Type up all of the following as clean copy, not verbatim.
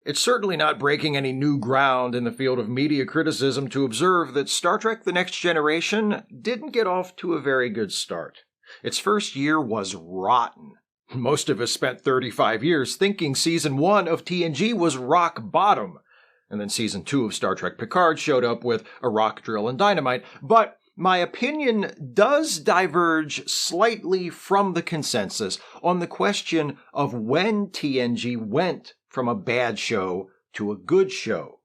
It's certainly not breaking any new ground in the field of media criticism to observe that Star Trek The Next Generation didn't get off to a very good start. Its first year was rotten. Most of us spent 35 years thinking Season 1 of TNG was rock bottom, and then Season 2 of Star Trek Picard showed up with a rock drill and dynamite, but my opinion does diverge slightly from the consensus on the question of when TNG went from a bad show to a good show.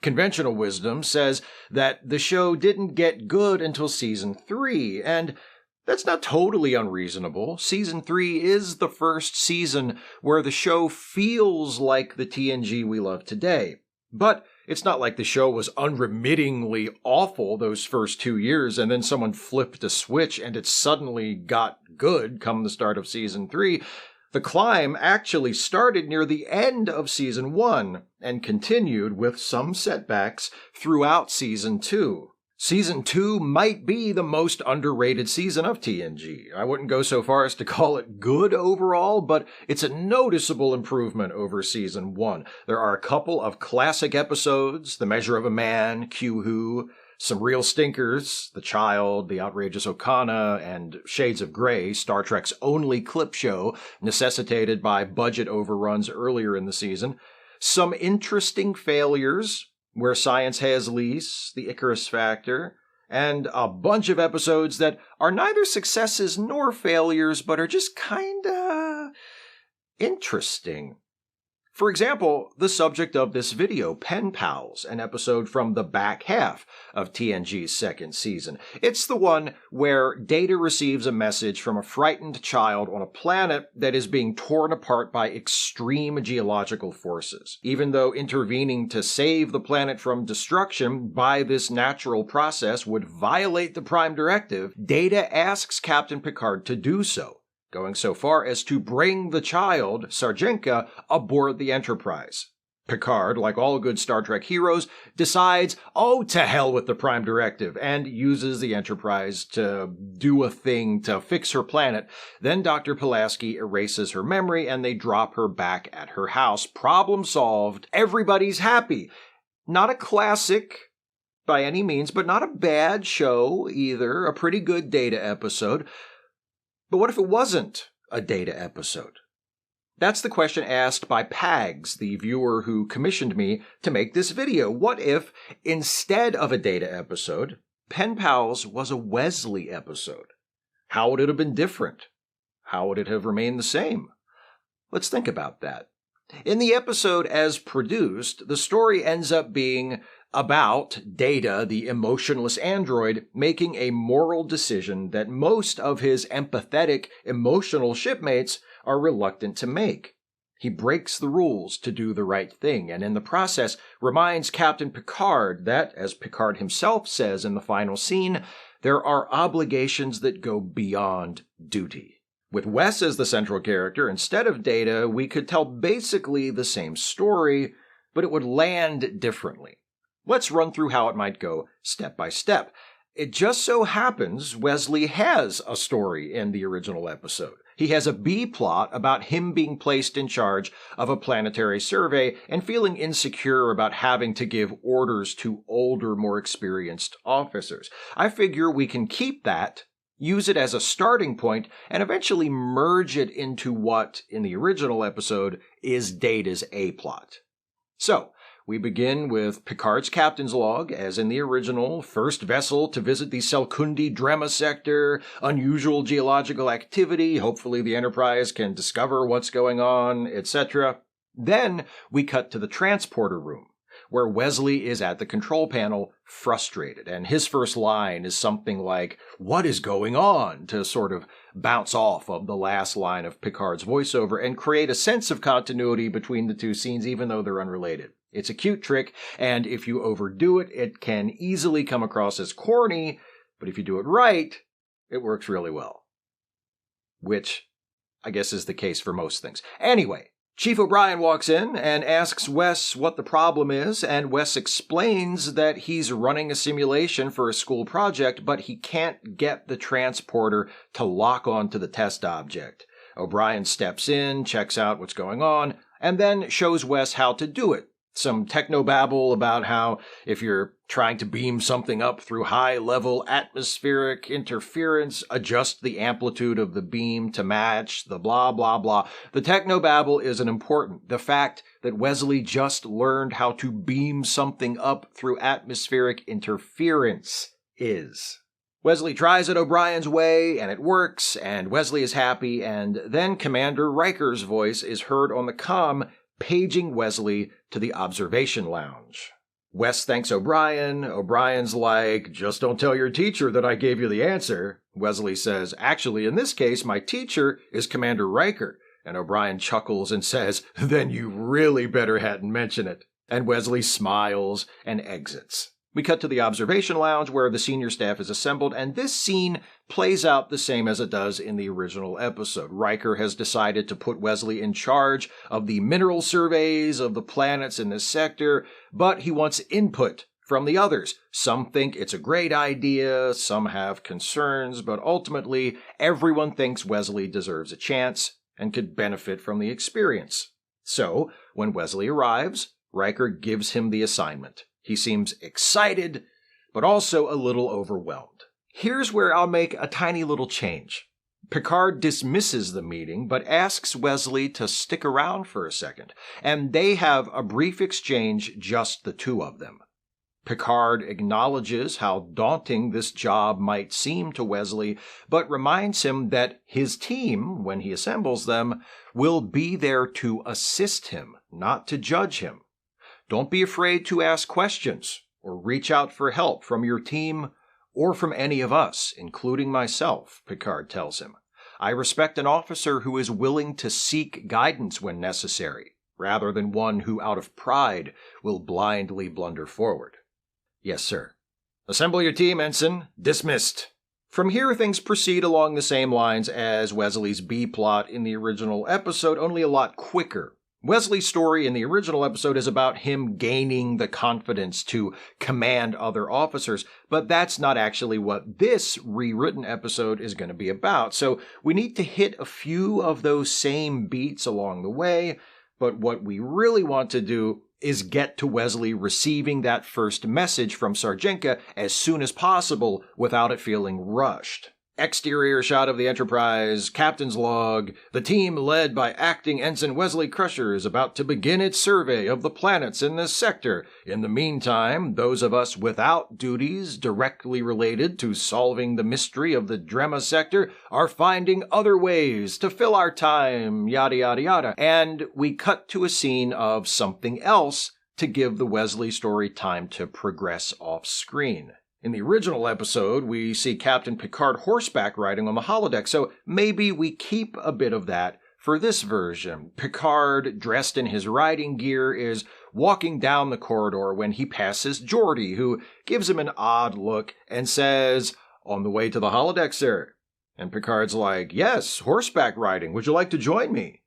Conventional wisdom says that the show didn't get good until Season 3, and that's not totally unreasonable. Season 3 is the first season where the show feels like the TNG we love today. But it's not like the show was unremittingly awful those first 2 years and then someone flipped a switch and it suddenly got good come the start of Season 3. The climb actually started near the end of Season 1 and continued with some setbacks throughout Season 2. Season 2 might be the most underrated season of TNG. I wouldn't go so far as to call it good overall, but it's a noticeable improvement over Season 1. There are a couple of classic episodes, The Measure of a Man, Q-Who, some real stinkers, The Child, The Outrageous Okana, and Shades of Grey, Star Trek's only clip show necessitated by budget overruns earlier in the season. Some interesting failures, Where Science Has Lease, The Icarus Factor, and a bunch of episodes that are neither successes nor failures, but are just kinda interesting. For example, the subject of this video, Pen Pals, an episode from the back half of TNG's second season. It's the one where Data receives a message from a frightened child on a planet that is being torn apart by extreme geological forces. Even though intervening to save the planet from destruction by this natural process would violate the Prime Directive, Data asks Captain Picard to do so, going so far as to bring the child, Sarjenka, aboard the Enterprise. Picard, like all good Star Trek heroes, decides, oh, to hell with the Prime Directive, and uses the Enterprise to do a thing to fix her planet. Then Dr. Pulaski erases her memory, and they drop her back at her house. Problem solved. Everybody's happy. Not a classic by any means, but not a bad show either. A pretty good Data episode. But what if it wasn't a Data episode? That's the question asked by Pags, the viewer who commissioned me to make this video. What if, instead of a Data episode, Pen Pals was a Wesley episode? How would it have been different? How would it have remained the same? Let's think about that. In the episode as produced, the story ends up being about Data, the emotionless android, making a moral decision that most of his empathetic, emotional shipmates are reluctant to make. He breaks the rules to do the right thing, and in the process reminds Captain Picard that, as Picard himself says in the final scene, there are obligations that go beyond duty. With Wes as the central character, instead of Data, we could tell basically the same story, but it would land differently. Let's run through how it might go step by step. It just so happens Wesley has a story in the original episode. He has a B-plot about him being placed in charge of a planetary survey and feeling insecure about having to give orders to older, more experienced officers. I figure we can keep that, use it as a starting point, and eventually merge it into what, in the original episode, is Data's A-plot. So, we begin with Picard's captain's log, as in the original, first vessel to visit the Selkundi Drema sector, unusual geological activity, hopefully the Enterprise can discover what's going on, etc. Then we cut to the transporter room, where Wesley is at the control panel, frustrated, and his first line is something like, "What is going on?" to sort of bounce off of the last line of Picard's voiceover and create a sense of continuity between the two scenes, even though they're unrelated. It's a cute trick, and if you overdo it, it can easily come across as corny, but if you do it right, it works really well. Which, I guess, is the case for most things. Anyway, Chief O'Brien walks in and asks Wes what the problem is, and Wes explains that he's running a simulation for a school project, but he can't get the transporter to lock onto the test object. O'Brien steps in, checks out what's going on, and then shows Wes how to do it. Some technobabble about how if you're trying to beam something up through high-level atmospheric interference, adjust the amplitude of the beam to match the blah, blah, blah. The technobabble isn't important. The fact that Wesley just learned how to beam something up through atmospheric interference is. Wesley tries it O'Brien's way, and it works, and Wesley is happy, and then Commander Riker's voice is heard on the comm, paging Wesley to the observation lounge. Wes thanks O'Brien. O'Brien's like, just don't tell your teacher that I gave you the answer. Wesley says, actually, in this case, my teacher is Commander Riker. And O'Brien chuckles and says, then you really better hadn't mentioned it. And Wesley smiles and exits. We cut to the observation lounge where the senior staff is assembled, and this scene plays out the same as it does in the original episode. Riker has decided to put Wesley in charge of the mineral surveys of the planets in this sector, but he wants input from the others. Some think it's a great idea, some have concerns, but ultimately everyone thinks Wesley deserves a chance and could benefit from the experience. So, when Wesley arrives, Riker gives him the assignment. He seems excited, but also a little overwhelmed. Here's where I'll make a tiny little change. Picard dismisses the meeting, but asks Wesley to stick around for a second, and they have a brief exchange, just the two of them. Picard acknowledges how daunting this job might seem to Wesley, but reminds him that his team, when he assembles them, will be there to assist him, not to judge him. Don't be afraid to ask questions or reach out for help from your team or from any of us, including myself, Picard tells him. I respect an officer who is willing to seek guidance when necessary, rather than one who, out of pride, will blindly blunder forward. Yes, sir. Assemble your team, Ensign. Dismissed. From here, things proceed along the same lines as Wesley's B-plot in the original episode, only a lot quicker. Wesley's story in the original episode is about him gaining the confidence to command other officers, but that's not actually what this rewritten episode is going to be about. So we need to hit a few of those same beats along the way, but what we really want to do is get to Wesley receiving that first message from Sarjenka as soon as possible without it feeling rushed. Exterior shot of the Enterprise, captain's log. The team led by acting Ensign Wesley Crusher is about to begin its survey of the planets in this sector. In the meantime, those of us without duties directly related to solving the mystery of the Drema sector are finding other ways to fill our time, yada yada yada. And we cut to a scene of something else to give the Wesley story time to progress off screen. In the original episode, we see Captain Picard horseback riding on the holodeck, so maybe we keep a bit of that for this version. Picard, dressed in his riding gear, is walking down the corridor when he passes Geordi, who gives him an odd look and says, "On the way to the holodeck, sir." And Picard's like, "Yes, horseback riding. Would you like to join me?"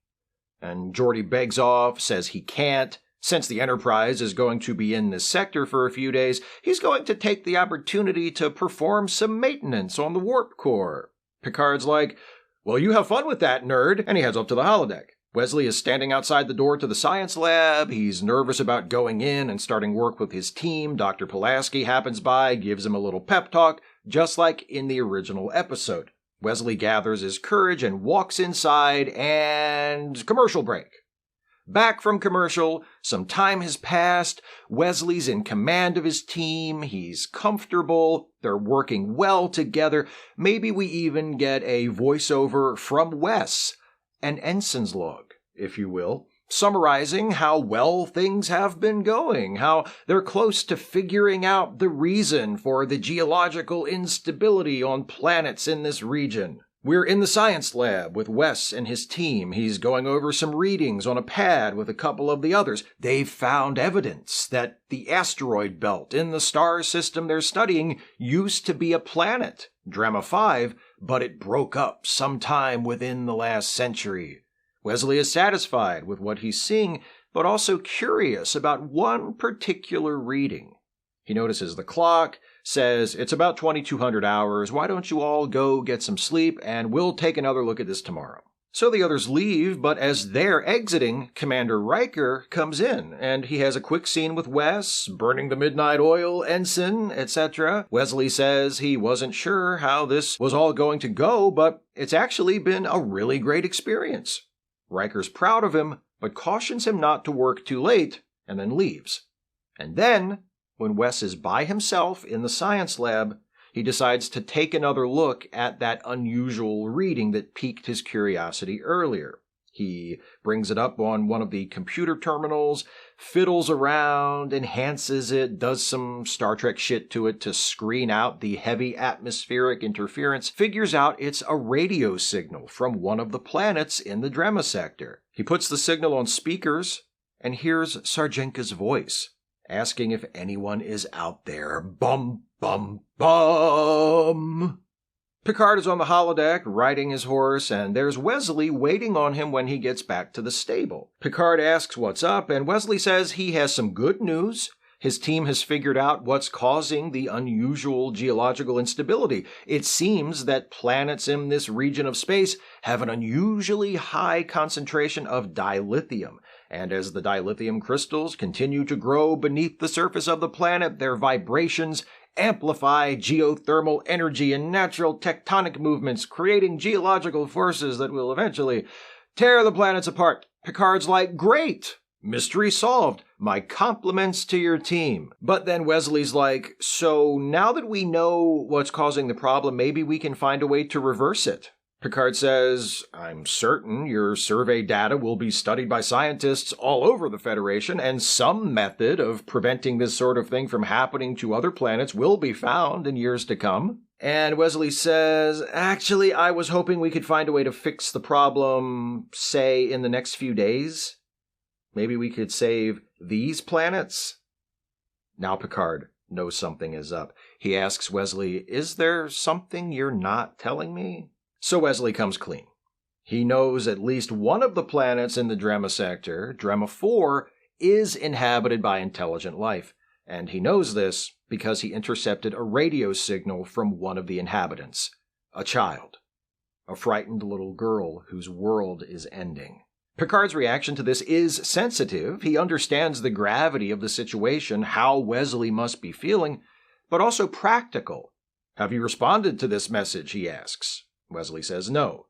And Geordi begs off, says he can't. Since the Enterprise is going to be in this sector for a few days, he's going to take the opportunity to perform some maintenance on the warp core. Picard's like, "Well, you have fun with that, nerd," and he heads up to the holodeck. Wesley is standing outside the door to the science lab. He's nervous about going in and starting work with his team. Dr. Pulaski happens by, gives him a little pep talk, just like in the original episode. Wesley gathers his courage and walks inside, and commercial break. Back from commercial, some time has passed, Wesley's in command of his team, he's comfortable, they're working well together, maybe we even get a voiceover from Wes, an ensign's log, if you will, summarizing how well things have been going, how they're close to figuring out the reason for the geological instability on planets in this region. We're in the science lab with Wes and his team. He's going over some readings on a pad with a couple of the others. They've found evidence that the asteroid belt in the star system they're studying used to be a planet, Drema 5, but it broke up sometime within the last century. Wesley is satisfied with what he's seeing, but also curious about one particular reading. He notices the clock, says, "It's about 2200 hours. Why don't you all go get some sleep, and we'll take another look at this tomorrow." So the others leave, but as they're exiting, Commander Riker comes in, and he has a quick scene with Wes, burning the midnight oil, Ensign, etc. Wesley says he wasn't sure how this was all going to go, but it's actually been a really great experience. Riker's proud of him, but cautions him not to work too late, and then leaves. And then, when Wes is by himself in the science lab, he decides to take another look at that unusual reading that piqued his curiosity earlier. He brings it up on one of the computer terminals, fiddles around, enhances it, does some Star Trek shit to it to screen out the heavy atmospheric interference, figures out it's a radio signal from one of the planets in the Drema sector. He puts the signal on speakers and hears Sarjenka's voice, asking if anyone is out there. Bum, bum, bum. Picard is on the holodeck, riding his horse, and there's Wesley waiting on him when he gets back to the stable. Picard asks what's up, and Wesley says he has some good news. His team has figured out what's causing the unusual geological instability. It seems that planets in this region of space have an unusually high concentration of dilithium, and as the dilithium crystals continue to grow beneath the surface of the planet, their vibrations amplify geothermal energy and natural tectonic movements, creating geological forces that will eventually tear the planets apart. Picard's like, great! Mystery solved. My compliments to your team. But then Wesley's like, so now that we know what's causing the problem, maybe we can find a way to reverse it. Picard says, I'm certain your survey data will be studied by scientists all over the Federation, and some method of preventing this sort of thing from happening to other planets will be found in years to come. And Wesley says, actually, I was hoping we could find a way to fix the problem, say, in the next few days. Maybe we could save these planets? Now Picard knows something is up. He asks Wesley, is there something you're not telling me? So Wesley comes clean. He knows at least one of the planets in the Drema sector, Drema 4, is inhabited by intelligent life, and he knows this because he intercepted a radio signal from one of the inhabitants, a child, a frightened little girl whose world is ending. Picard's reaction to this is sensitive. He understands the gravity of the situation, how Wesley must be feeling, but also practical. Have you responded to this message, he asks. Wesley says no.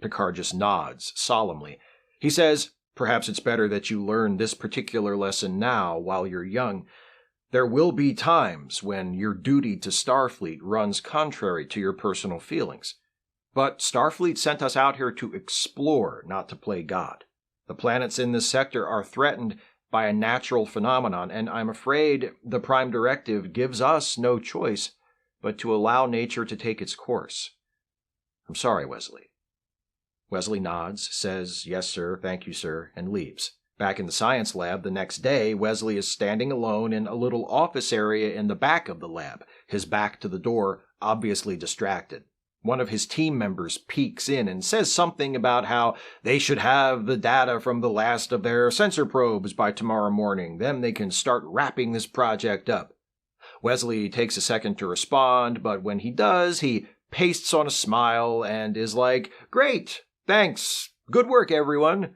Picard just nods solemnly. He says, perhaps it's better that you learn this particular lesson now while you're young. There will be times when your duty to Starfleet runs contrary to your personal feelings. But Starfleet sent us out here to explore, not to play God. The planets in this sector are threatened by a natural phenomenon, and I'm afraid the Prime Directive gives us no choice but to allow nature to take its course. I'm sorry, Wesley. Wesley nods, says, yes, sir, thank you, sir, and leaves. Back in the science lab the next day, Wesley is standing alone in a little office area in the back of the lab, his back to the door, obviously distracted. One of his team members peeks in and says something about how they should have the data from the last of their sensor probes by tomorrow morning. Then they can start wrapping this project up. Wesley takes a second to respond, but when he does, he pastes on a smile and is like, great, thanks, good work, everyone.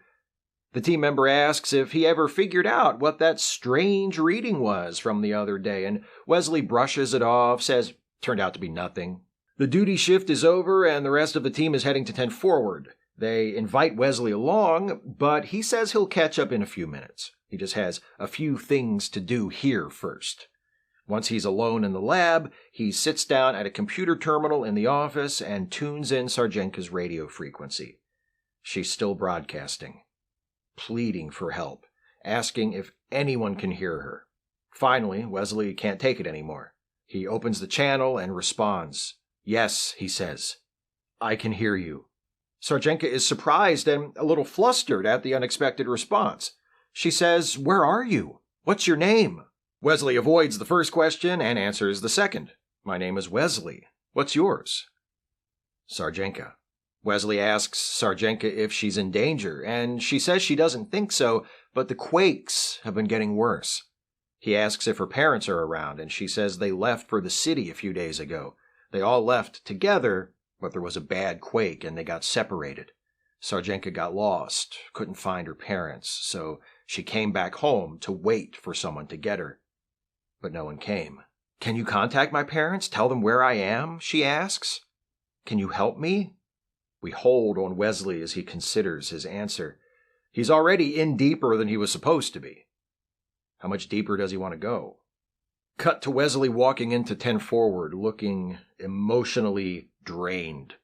The team member asks if he ever figured out what that strange reading was from the other day, and Wesley brushes it off, says, turned out to be nothing. The duty shift is over, and the rest of the team is heading to 10 forward. They invite Wesley along, but he says he'll catch up in a few minutes. He just has a few things to do here first. Once he's alone in the lab, he sits down at a computer terminal in the office and tunes in Sarjenka's radio frequency. She's still broadcasting, pleading for help, asking if anyone can hear her. Finally, Wesley can't take it anymore. He opens the channel and responds. Yes, he says. I can hear you. Sarjenka is surprised and a little flustered at the unexpected response. She says, where are you? What's your name? Wesley avoids the first question and answers the second. My name is Wesley. What's yours? Sarjenka. Wesley asks Sarjenka if she's in danger, and she says she doesn't think so, but the quakes have been getting worse. He asks if her parents are around, and she says they left for the city a few days ago. They all left together, but there was a bad quake and they got separated. Sarjenka got lost, couldn't find her parents, so she came back home to wait for someone to get her. But no one came. Can you contact my parents? Tell them where I am? She asks. Can you help me? We hold on Wesley as he considers his answer. He's already in deeper than he was supposed to be. How much deeper does he want to go? Cut to Wesley walking into 10 forward, looking emotionally drained.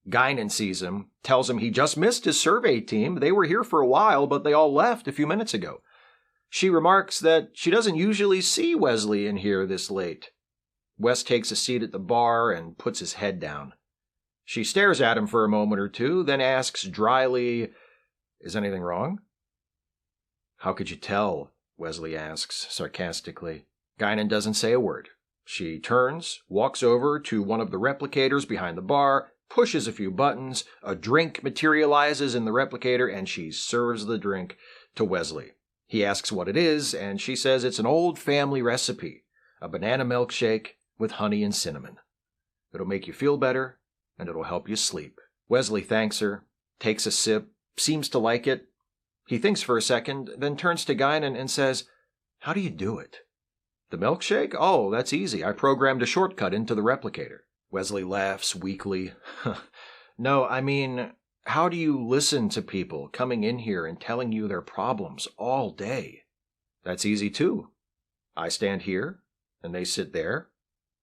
Guinan sees him, tells him he just missed his survey team. They were here for a while, but they all left a few minutes ago. She remarks that she doesn't usually see Wesley in here this late. Wes takes a seat at the bar and puts his head down. She stares at him for a moment or two, then asks dryly, "Is anything wrong?" "How could you tell?" Wesley asks sarcastically. Guinan doesn't say a word. She turns, walks over to one of the replicators behind the bar, pushes a few buttons, a drink materializes in the replicator, and she serves the drink to Wesley. He asks what it is, and she says it's an old family recipe, a banana milkshake with honey and cinnamon. It'll make you feel better, and it'll help you sleep. Wesley thanks her, takes a sip, seems to like it. He thinks for a second, then turns to Guinan and says, "How do you do it?" "The milkshake? Oh, that's easy. I programmed a shortcut into the replicator." Wesley laughs weakly. "No, I mean, how do you listen to people coming in here and telling you their problems all day?" "That's easy too. I stand here, and they sit there,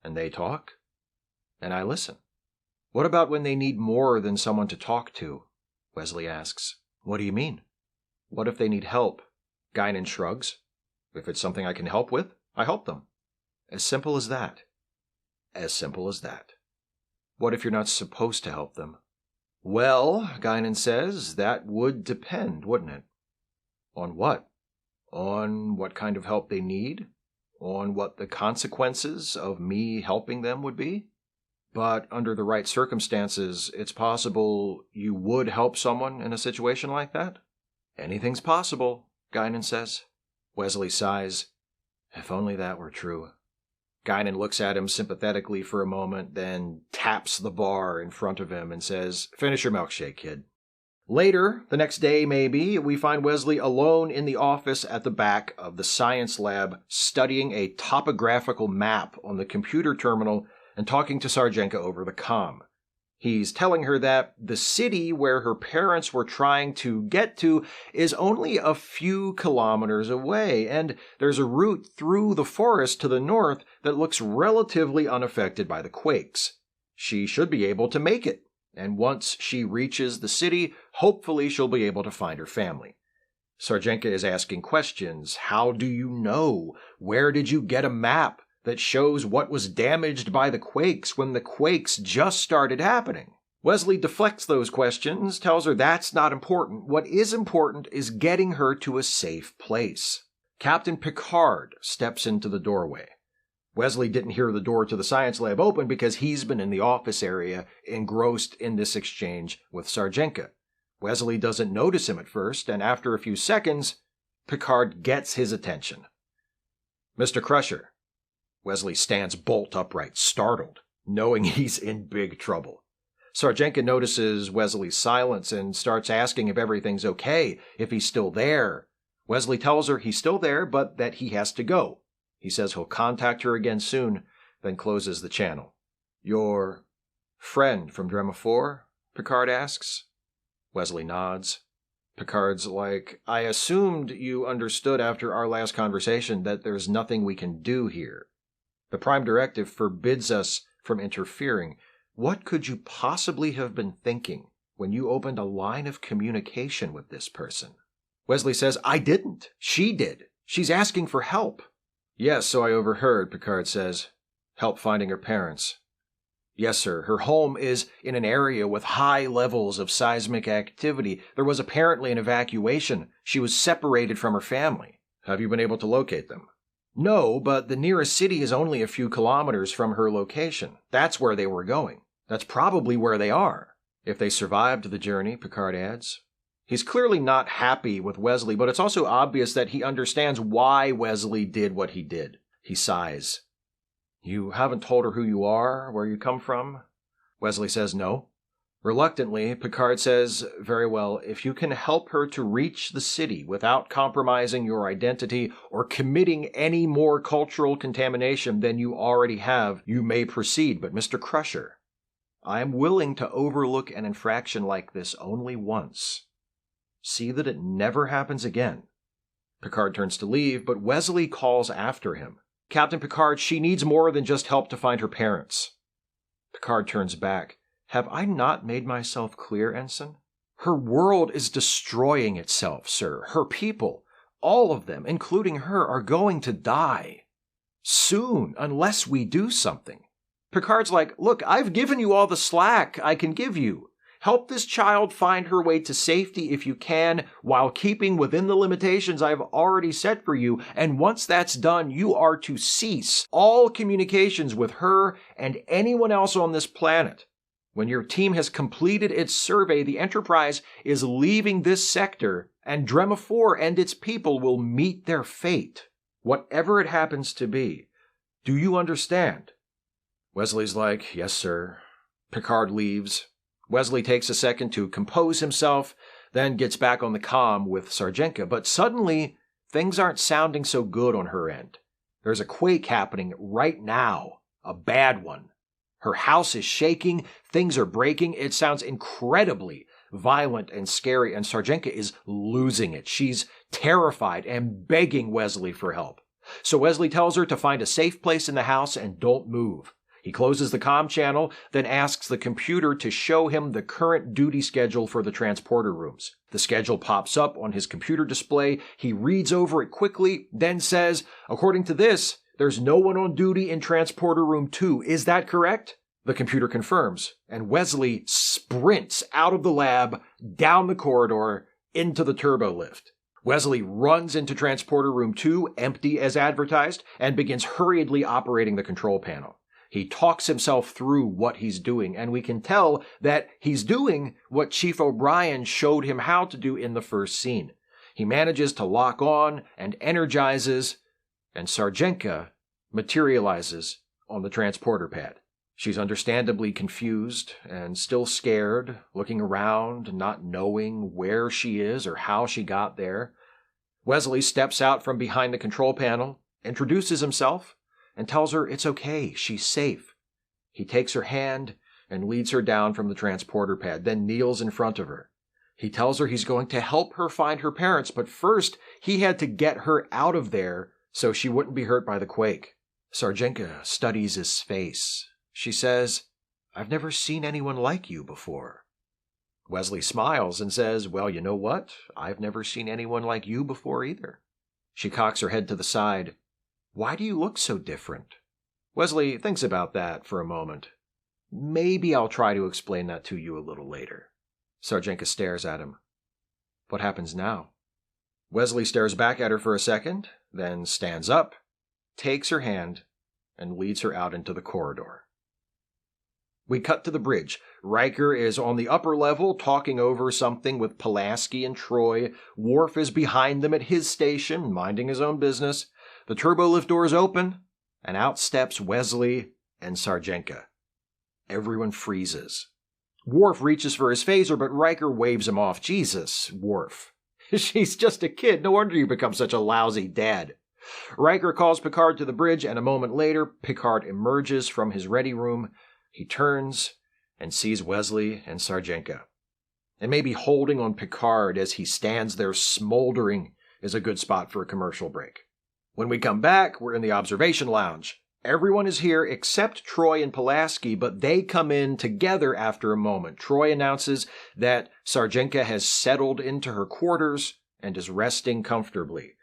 and they talk, and I listen." "What about when they need more than someone to talk to?" Wesley asks. "What do you mean?" "What if they need help?" Guinan shrugs. "If it's something I can help with, I help them." "As simple as that." "As simple as that." "What if you're not supposed to help them?" "Well," Guinan says, "that would depend, wouldn't it?" "On what?" "On what kind of help they need, on what the consequences of me helping them would be. But under the right circumstances, it's possible you would help someone in a situation like that?" "Anything's possible," Guinan says. Wesley sighs. If only that were true. Guinan looks at him sympathetically for a moment, then taps the bar in front of him and says, "Finish your milkshake, kid." Later, the next day maybe, we find Wesley alone in the office at the back of the science lab, studying a topographical map on the computer terminal and talking to Sarjenka over the comm. He's telling her that the city where her parents were trying to get to is only a few kilometers away, and there's a route through the forest to the north that looks relatively unaffected by the quakes. She should be able to make it, and once she reaches the city, hopefully she'll be able to find her family. Sarjenka is asking questions. How do you know? Where did you get a map that shows what was damaged by the quakes when the quakes just started happening? Wesley deflects those questions, tells her that's not important. What is important is getting her to a safe place. Captain Picard steps into the doorway. Wesley didn't hear the door to the science lab open because he's been in the office area, engrossed in this exchange with Sarjenka. Wesley doesn't notice him at first, and after a few seconds, Picard gets his attention. "Mr. Crusher." Wesley stands bolt upright, startled, knowing he's in big trouble. Sarjenka notices Wesley's silence and starts asking if everything's okay, if he's still there. Wesley tells her he's still there, but that he has to go. He says he'll contact her again soon, then closes the channel. "Your friend from Drema 4? Picard asks. Wesley nods. Picard's like, "I assumed you understood after our last conversation that there's nothing we can do here. The Prime Directive forbids us from interfering. What could you possibly have been thinking when you opened a line of communication with this person?" Wesley says, "I didn't. She did. She's asking for help." "Yes, so I overheard," Picard says. "Help finding her parents." "Yes, sir. Her home is in an area with high levels of seismic activity. There was apparently an evacuation. She was separated from her family." "Have you been able to locate them?" "No, but the nearest city is only a few kilometers from her location. That's where they were going. That's probably where they are." "If they survived the journey," Picard adds. He's clearly not happy with Wesley, but it's also obvious that he understands why Wesley did what he did. He sighs. "You haven't told her who you are, where you come from?" Wesley says no. Reluctantly, Picard says, "Very well, if you can help her to reach the city without compromising your identity or committing any more cultural contamination than you already have, you may proceed. But Mr. Crusher, I am willing to overlook an infraction like this only once. See that it never happens again." Picard turns to leave, but Wesley calls after him. "Captain Picard, she needs more than just help to find her parents." Picard turns back. "Have I not made myself clear, Ensign? Her world is destroying itself, sir. Her people, all of them, including her, are going to die. Soon, unless we do something." Picard's like, "Look, I've given you all the slack I can give you. Help this child find her way to safety if you can, while keeping within the limitations I've already set for you. And once that's done, you are to cease all communications with her and anyone else on this planet. When your team has completed its survey, the Enterprise is leaving this sector, and Drema 4 and its people will meet their fate, whatever it happens to be. Do you understand?" Wesley's like, "Yes, sir." Picard leaves. Wesley takes a second to compose himself, then gets back on the comm with Sarjenka, but suddenly things aren't sounding so good on her end. There's a quake happening right now, a bad one. Her house is shaking, things are breaking, it sounds incredibly violent and scary, and Sarjenka is losing it. She's terrified and begging Wesley for help. So Wesley tells her to find a safe place in the house and don't move. He closes the comm channel, then asks the computer to show him the current duty schedule for the transporter rooms. The schedule pops up on his computer display. He reads over it quickly, then says, "According to this, there's no one on duty in Transporter Room 2. Is that correct?" The computer confirms, and Wesley sprints out of the lab, down the corridor, into the turbo lift. Wesley runs into Transporter Room 2, empty as advertised, and begins hurriedly operating the control panel. He talks himself through what he's doing, and we can tell that he's doing what Chief O'Brien showed him how to do in the first scene. He manages to lock on and energizes, and Sarjenka materializes on the transporter pad. She's understandably confused and still scared, looking around, not knowing where she is or how she got there. Wesley steps out from behind the control panel, introduces himself, and tells her it's okay, she's safe. He takes her hand and leads her down from the transporter pad, then kneels in front of her. He tells her he's going to help her find her parents, but first he had to get her out of there so she wouldn't be hurt by the quake. Sarjenka studies his face. She says, "I've never seen anyone like you before." Wesley smiles and says, "Well, you know what? I've never seen anyone like you before either." She cocks her head to the side. "Why do you look so different?" Wesley thinks about that for a moment. "Maybe I'll try to explain that to you a little later." Sarjenka stares at him. "What happens now?" Wesley stares back at her for a second, then stands up, takes her hand, and leads her out into the corridor. We cut to the bridge. Riker is on the upper level talking over something with Pulaski and Troy. Worf is behind them at his station, minding his own business. The turbolift doors open, and out steps Wesley and Sarjenka. Everyone freezes. Worf reaches for his phaser, but Riker waves him off. "Jesus, Worf. She's just a kid. No wonder you become such a lousy dad." Riker calls Picard to the bridge, and a moment later, Picard emerges from his ready room. He turns and sees Wesley and Sarjenka. And maybe holding on Picard as he stands there smoldering is a good spot for a commercial break. When we come back, we're in the observation lounge. Everyone is here except Troy and Pulaski, but they come in together after a moment. Troy announces that Sarjenka has settled into her quarters and is resting comfortably.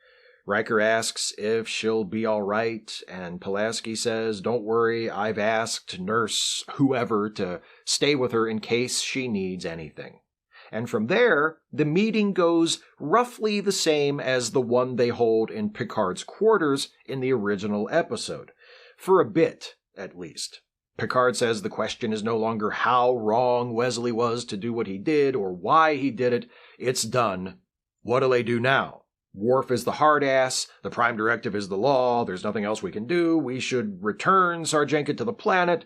Riker asks if she'll be all right, and Pulaski says, "Don't worry, I've asked nurse whoever to stay with her in case she needs anything." And from there, the meeting goes roughly the same as the one they hold in Picard's quarters in the original episode. For a bit, at least. Picard says the question is no longer how wrong Wesley was to do what he did or why he did it. It's done. What'll they do now? Worf is the hard ass, the prime directive is the law, there's nothing else we can do, we should return Sarjenka to the planet.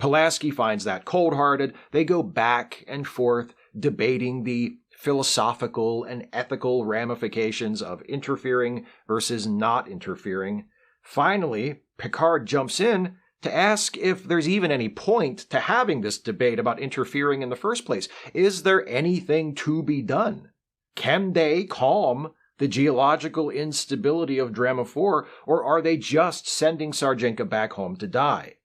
Pulaski finds that cold-hearted. They go back and forth, debating the philosophical and ethical ramifications of interfering versus not interfering. Finally, Picard jumps in to ask if there's even any point to having this debate about interfering in the first place. Is there anything to be done? Can they calm the geological instability of Drama 4, or are they just sending Sarjenka back home to die?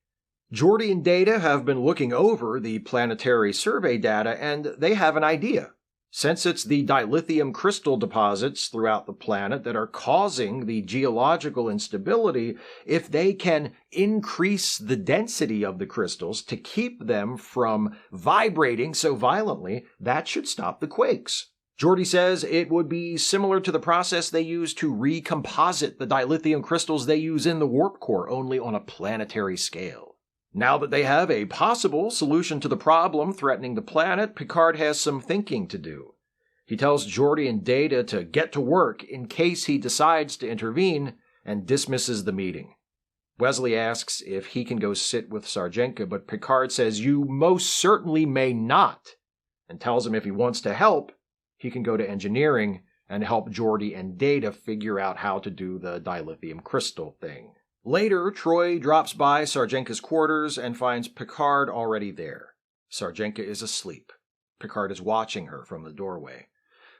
Geordi and Data have been looking over the planetary survey data, and they have an idea. Since it's the dilithium crystal deposits throughout the planet that are causing the geological instability, if they can increase the density of the crystals to keep them from vibrating so violently, that should stop the quakes. Geordi says it would be similar to the process they use to recomposite the dilithium crystals they use in the warp core, only on a planetary scale. Now that they have a possible solution to the problem threatening the planet, Picard has some thinking to do. He tells Geordi and Data to get to work in case he decides to intervene, and dismisses the meeting. Wesley asks if he can go sit with Sarjenka, but Picard says you most certainly may not, and tells him if he wants to help, he can go to engineering and help Geordi and Data figure out how to do the dilithium crystal thing. Later, Troi drops by Sarjenka's quarters and finds Picard already there. Sarjenka is asleep. Picard is watching her from the doorway.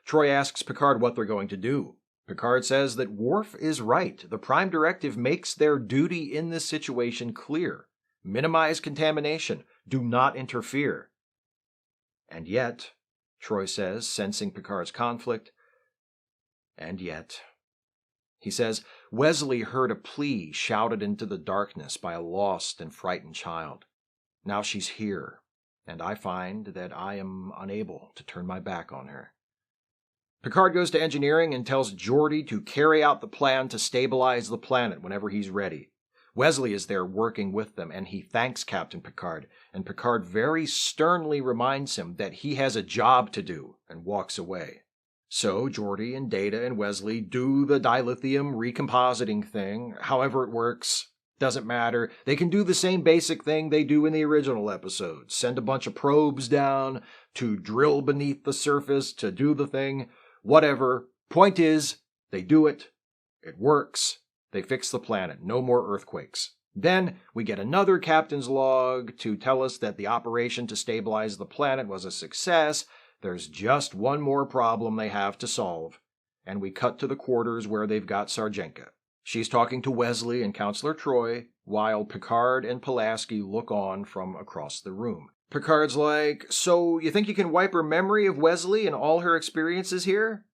Troi asks Picard what they're going to do. Picard says that Worf is right. The Prime Directive makes their duty in this situation clear. Minimize contamination. Do not interfere. And yet, Troi says, sensing Picard's conflict, and yet... He says, Wesley heard a plea shouted into the darkness by a lost and frightened child. Now she's here, and I find that I am unable to turn my back on her. Picard goes to engineering and tells Geordi to carry out the plan to stabilize the planet whenever he's ready. Wesley is there working with them, and he thanks Captain Picard, and Picard very sternly reminds him that he has a job to do, and walks away. So Geordi and Data and Wesley do the dilithium recompositing thing. However it works, doesn't matter. They can do the same basic thing they do in the original episode. Send a bunch of probes down to drill beneath the surface to do the thing. Whatever. Point is, they do it. It works. They fix the planet. No more earthquakes. Then we get another captain's log to tell us that the operation to stabilize the planet was a success. There's just one more problem they have to solve, and we cut to the quarters where they've got Sarjenka. She's talking to Wesley and Counselor Troi, while Picard and Pulaski look on from across the room. Picard's like, so you think you can wipe her memory of Wesley and all her experiences here?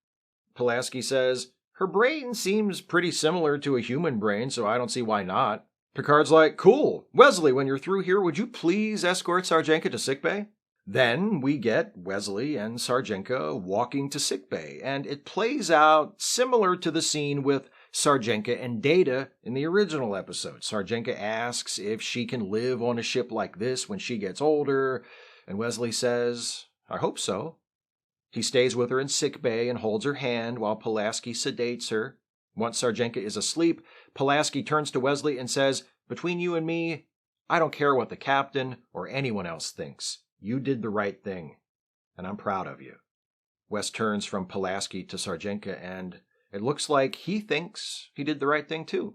Pulaski says, her brain seems pretty similar to a human brain, so I don't see why not. Picard's like, cool. Wesley, when you're through here, would you please escort Sarjenka to sickbay? Then we get Wesley and Sarjenka walking to sickbay, and it plays out similar to the scene with Sarjenka and Data in the original episode. Sarjenka asks if she can live on a ship like this when she gets older, and Wesley says, I hope so. He stays with her in sickbay and holds her hand while Pulaski sedates her. Once Sarjenka is asleep, Pulaski turns to Wesley and says, between you and me, I don't care what the captain or anyone else thinks. You did the right thing, and I'm proud of you. Wes turns from Pulaski to Sarjenka, and it looks like he thinks he did the right thing too.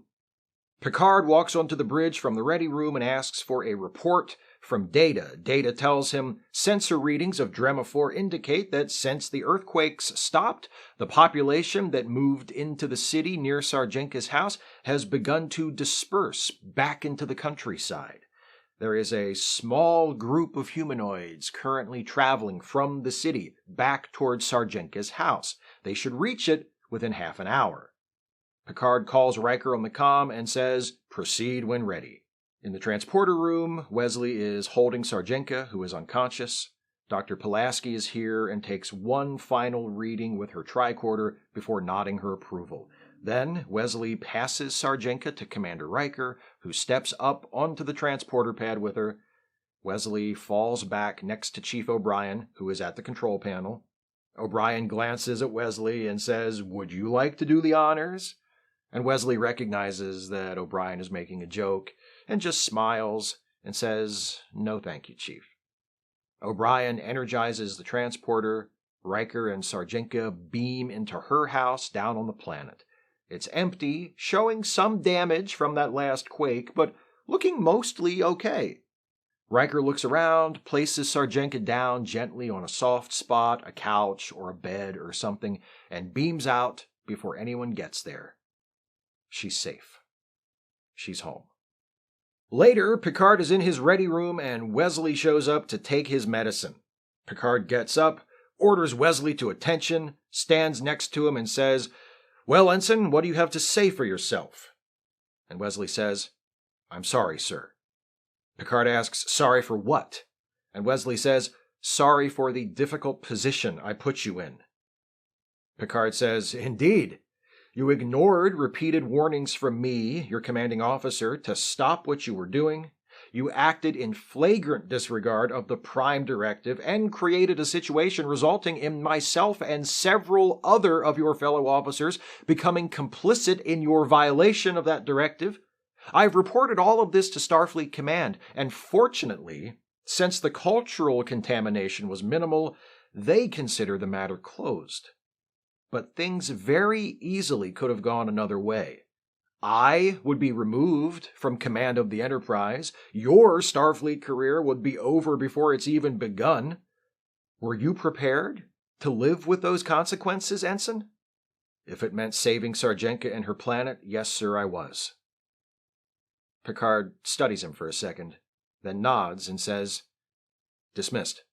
Picard walks onto the bridge from the ready room and asks for a report from Data. Data tells him sensor readings of Drema 4 indicate that since the earthquakes stopped, the population that moved into the city near Sarjenka's house has begun to disperse back into the countryside. There is a small group of humanoids currently traveling from the city back towards Sarjenka's house. They should reach it within half an hour. Picard calls Riker on the comm and says, proceed when ready. In the transporter room, Wesley is holding Sarjenka, who is unconscious. Dr. Pulaski is here and takes one final reading with her tricorder before nodding her approval. Then Wesley passes Sarjenka to Commander Riker, who steps up onto the transporter pad with her. Wesley falls back next to Chief O'Brien, who is at the control panel. O'Brien glances at Wesley and says, would you like to do the honors? And Wesley recognizes that O'Brien is making a joke and just smiles and says, "No thank you, Chief." O'Brien energizes the transporter. Riker and Sarjenka beam into her house down on the planet. It's empty, showing some damage from that last quake, but looking mostly okay. Riker looks around, places Sarjenka down gently on a soft spot, a couch or a bed or something, and beams out before anyone gets there. She's safe. She's home. Later, Picard is in his ready room and Wesley shows up to take his medicine. Picard gets up, orders Wesley to attention, stands next to him and says, "Well, Ensign, what do you have to say for yourself?" And Wesley says, "I'm sorry, sir." Picard asks, "Sorry for what?" And Wesley says, "Sorry for the difficult position I put you in." Picard says, "Indeed. You ignored repeated warnings from me, your commanding officer, to stop what you were doing. You acted in flagrant disregard of the Prime Directive and created a situation resulting in myself and several other of your fellow officers becoming complicit in your violation of that directive. I've reported all of this to Starfleet Command, and fortunately, since the cultural contamination was minimal, they consider the matter closed. But things very easily could have gone another way. I would be removed from command of the Enterprise. Your Starfleet career would be over before it's even begun. Were you prepared to live with those consequences, Ensign?" "If it meant saving Sarjenka and her planet, yes, sir, I was." Picard studies him for a second, then nods and says, "Dismissed."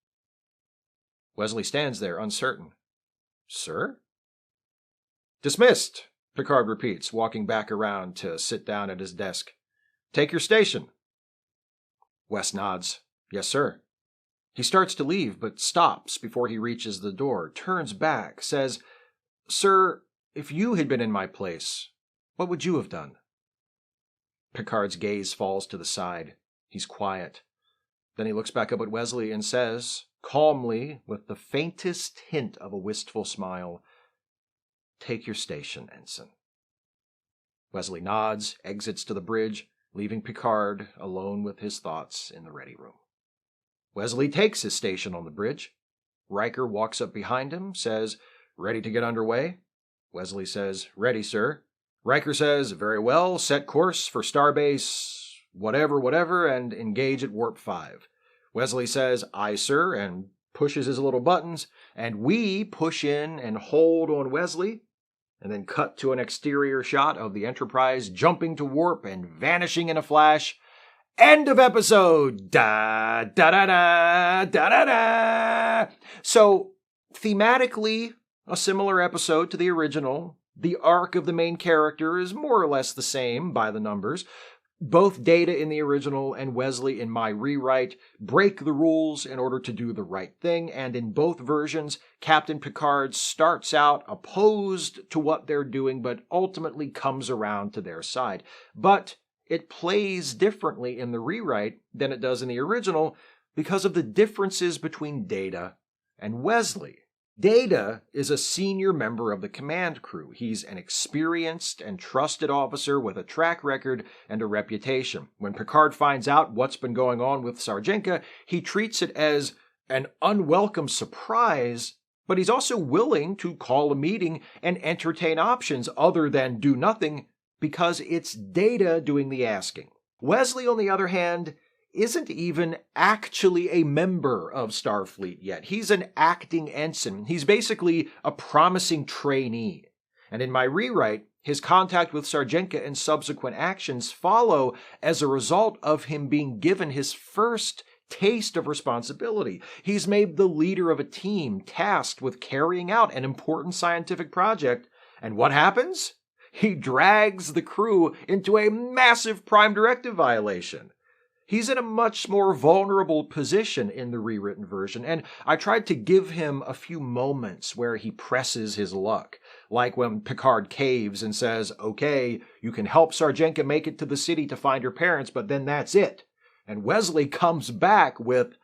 Wesley stands there, uncertain. "Sir?" "Dismissed," Picard repeats, walking back around to sit down at his desk. "Take your station." Wes nods. "Yes, sir." He starts to leave, but stops before he reaches the door, turns back, says, "Sir, if you had been in my place, what would you have done?" Picard's gaze falls to the side. He's quiet. Then he looks back up at Wesley and says, calmly, with the faintest hint of a wistful smile, "Take your station, Ensign." Wesley nods, exits to the bridge, leaving Picard alone with his thoughts in the ready room. Wesley takes his station on the bridge. Riker walks up behind him, says, "Ready to get underway?" Wesley says, "Ready, sir." Riker says, "Very well, set course for Starbase whatever, and engage at Warp 5. Wesley says, "Aye, sir," and pushes his little buttons, and we push in and hold on Wesley, and then cut to an exterior shot of the Enterprise jumping to warp and vanishing in a flash. End of episode! Da da da da da da da! So, thematically, a similar episode to the original. The arc of the main character is more or less the same by the numbers. Both Data in the original and Wesley in my rewrite break the rules in order to do the right thing, and in both versions, Captain Picard starts out opposed to what they're doing, but ultimately comes around to their side. But it plays differently in the rewrite than it does in the original because of the differences between Data and Wesley. Data is a senior member of the command crew. He's an experienced and trusted officer with a track record and a reputation. When Picard finds out what's been going on with Sarjenka, he treats it as an unwelcome surprise, but he's also willing to call a meeting and entertain options other than do nothing because it's Data doing the asking. Wesley, on the other hand, isn't even actually a member of Starfleet yet. He's an acting ensign. He's basically a promising trainee. And in my rewrite, his contact with Sarjenka and subsequent actions follow as a result of him being given his first taste of responsibility. He's made the leader of a team tasked with carrying out an important scientific project. And what happens? He drags the crew into a massive Prime Directive violation. He's in a much more vulnerable position in the rewritten version, and I tried to give him a few moments where he presses his luck, like when Picard caves and says, "Okay, you can help Sarjenka make it to the city to find her parents, but then that's it." And Wesley comes back with,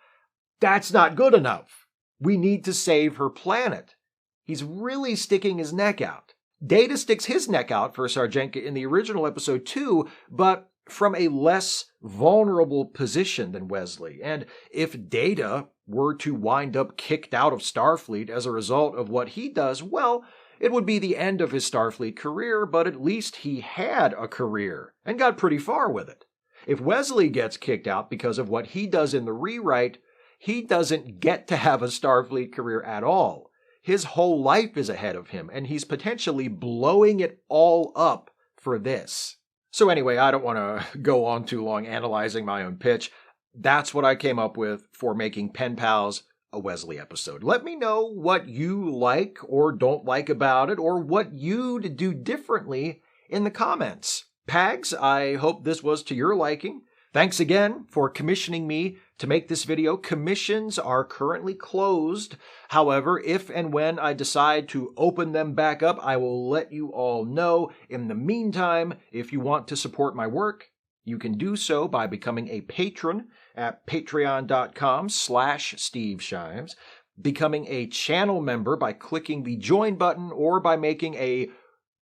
"That's not good enough. We need to save her planet." He's really sticking his neck out. Data sticks his neck out for Sarjenka in the original episode too, but from a less vulnerable position than Wesley. And if Data were to wind up kicked out of Starfleet as a result of what he does, well, it would be the end of his Starfleet career, but at least he had a career and got pretty far with it. If Wesley gets kicked out because of what he does in the rewrite, he doesn't get to have a Starfleet career at all. His whole life is ahead of him, and he's potentially blowing it all up for this. So anyway, I don't want to go on too long analyzing my own pitch. That's what I came up with for making Pen Pals a Wesley episode. Let me know what you like or don't like about it, or what you'd do differently in the comments. Pags, I hope this was to your liking. Thanks again for commissioning me to make this video. Commissions are currently closed. However, if and when I decide to open them back up, I will let you all know. In the meantime, if you want to support my work, you can do so by becoming a patron at patreon.com/Steve Shives, becoming a channel member by clicking the join button, or by making a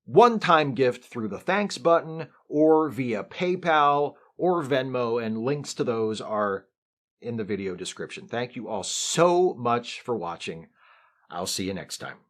one-time gift through the thanks button, or via PayPal or Venmo, and links to those are in the video description. Thank you all so much for watching. I'll see you next time.